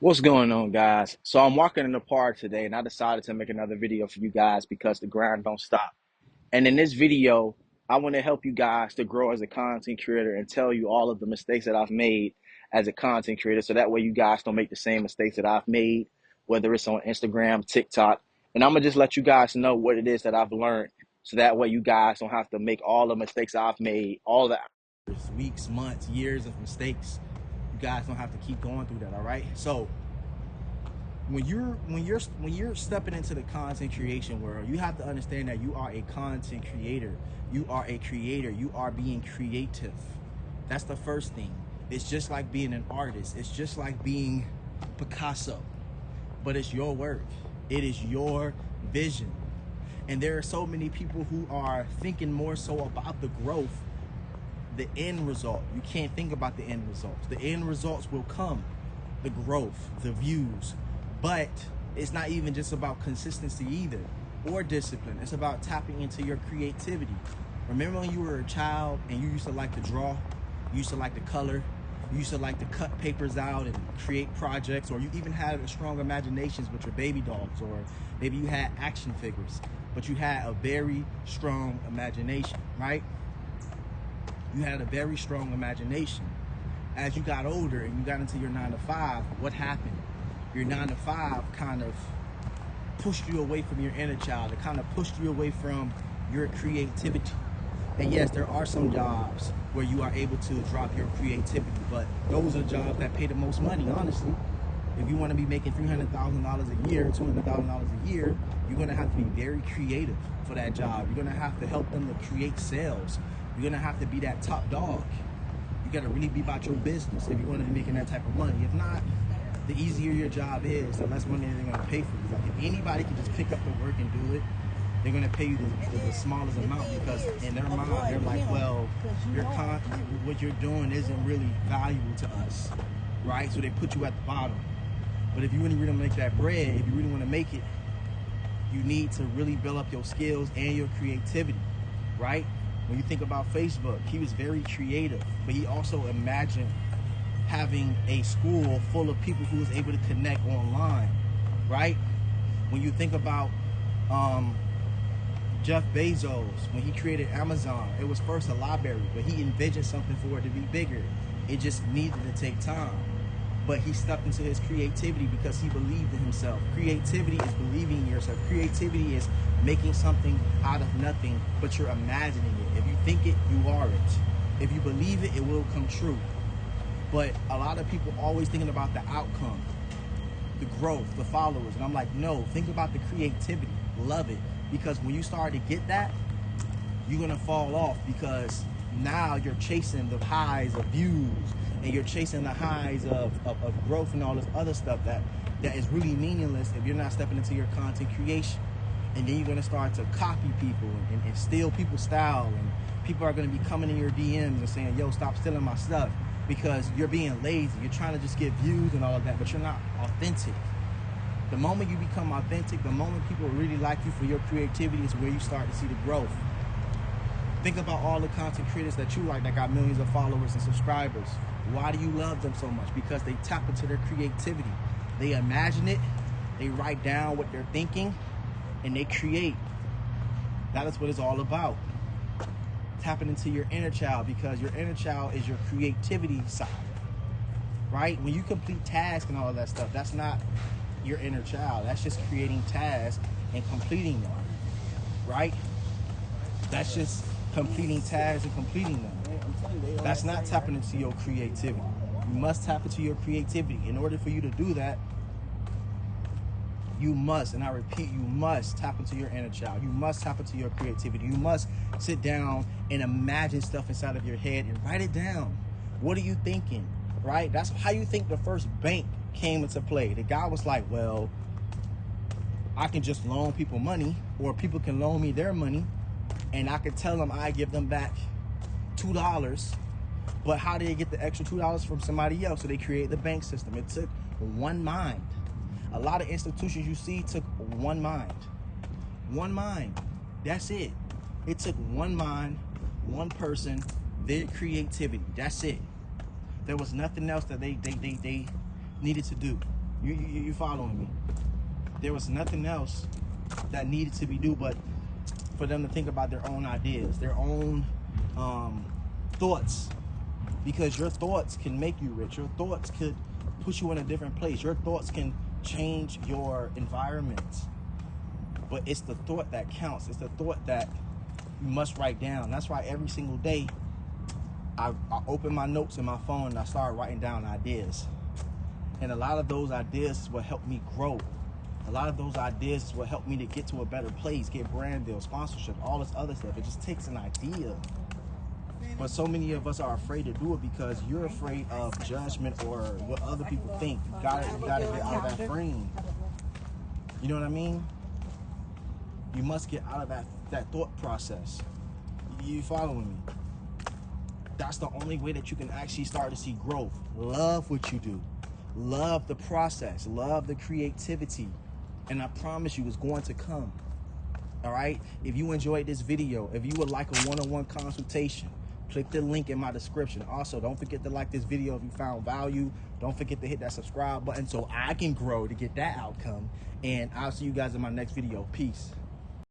What's going on, guys? So I'm walking in the park today and I decided to make another video for you guys because the grind don't stop. And in this video, I want to help you guys to grow as a content creator and tell you all of the mistakes that I've made as a content creator so that way you guys don't make the same mistakes that I've made, whether it's on Instagram, TikTok. And I'm going to just let you guys know what it is that I've learned so that way you guys don't have to make all the mistakes I've made, all the weeks, months, years of mistakes. You guys don't have to keep going through that, all right? So when you're stepping into the content creation world, you have to understand that you are a content creator. You are a creator. You are being creative. That's the first thing. It's just like being an artist. It's just like being Picasso, but it's your work. It is your vision. And there are so many people who are thinking more so about the growth, the end result. You can't think about the end results. The end results will come, the growth, the views. But it's not even just about consistency either, or discipline. It's about tapping into your creativity. Remember when you were a child and you used to like to draw, you used to like to color, you used to like to cut papers out and create projects, or you even had strong imaginations with your baby dolls, or maybe you had action figures, but you had a very strong imagination, right? You had a very strong imagination. As you got older and you got into your 9 to 5, what happened? Your 9 to 5 kind of pushed you away from your inner child. It kind of pushed you away from your creativity. And yes, there are some jobs where you are able to drop your creativity, but those are jobs that pay the most money, honestly. If you want to be making $300,000 a year, $200,000 a year, you're going to have to be very creative for that job. You're going to have to help them to create sales. You're going to have to be that top dog. You got to really be about your business if you want to be making that type of money. If not, the easier your job is, the less money they're going to pay for you. Like if anybody can just pick up the work and do it, they're going to pay you the smallest amount, because in their mind, they're like, well, what you're doing isn't really valuable to us, right? So they put you at the bottom. But if you really want to make that bread, if you really want to make it, you need to really build up your skills and your creativity, right? When you think about Facebook, he was very creative, but he also imagined having a school full of people who was able to connect online, right? When you think about Jeff Bezos, when he created Amazon, it was first a library, but he envisioned something for it to be bigger. It just needed to take time. But he stepped into his creativity because he believed in himself. Creativity is believing in yourself. Creativity is making something out of nothing, but you're imagining it. If you think it, you are it. If you believe it, it will come true. But a lot of people always thinking about the outcome, the growth, the followers. And I'm like, no, think about the creativity. Love it. Because when you start to get that, you're going to fall off, because now you're chasing the highs of views and you're chasing the highs of growth and all this other stuff that is really meaningless if you're not stepping into your content creation. And then you're going to start to copy people and steal people's style, and people are going to be coming in your DMs and saying, yo, stop stealing my stuff, because you're being lazy. You're trying to just get views and all of that, but you're not authentic. The moment you become authentic, the moment people really like you for your creativity, is where you start to see the growth. Think about all the content creators that you like that got millions of followers and subscribers. Why do you love them so much? Because they tap into their creativity. They imagine it, they write down what they're thinking, and they create. That is what it's all about. Tapping into your inner child, because your inner child is your creativity side, right? When you complete tasks and all of that stuff, that's not your inner child. That's just creating tasks and completing them, right? That's just completing tasks and completing them. That's not tapping into your creativity. You must tap into your creativity. In order for you to do that, you must, and I repeat, you must tap into your inner child. You must tap into your creativity. You must sit down and imagine stuff inside of your head and write it down. What are you thinking, right? That's how you think the first bank came into play. The guy was like, well, I can just loan people money, or people can loan me their money, and I can tell them I give them back $2. But how did they get the extra $2 from somebody else? So they create the bank system. It took one mind. A lot of institutions you see took one mind. One mind. That's it. It took one mind, one person, their creativity. That's it. There was nothing else that they needed to do. You following me? There was nothing else that needed to be done but for them to think about their own ideas, their own thoughts. Because your thoughts can make you rich. Your thoughts could put you in a different place. Your thoughts can change your environment. But it's the thought that counts. It's the thought that you must write down. That's why every single day I open my notes in my phone and I start writing down ideas. And a lot of those ideas is what helped me grow. A lot of those ideas is what helped me to get to a better place, get brand deals, sponsorship, all this other stuff. It just takes an idea. But so many of us are afraid to do it because you're afraid of judgment or what other people think. You gotta get out of that frame. You know what I mean? You must get out of that thought process. You following me? That's the only way that you can actually start to see growth. Love what you do. Love the process. Love the creativity. And I promise you it's going to come. All right? If you enjoyed this video, if you would like a one-on-one consultation, click the link in my description. Also, don't forget to like this video if you found value. Don't forget to hit that subscribe button so I can grow to get that outcome. And I'll see you guys in my next video. Peace.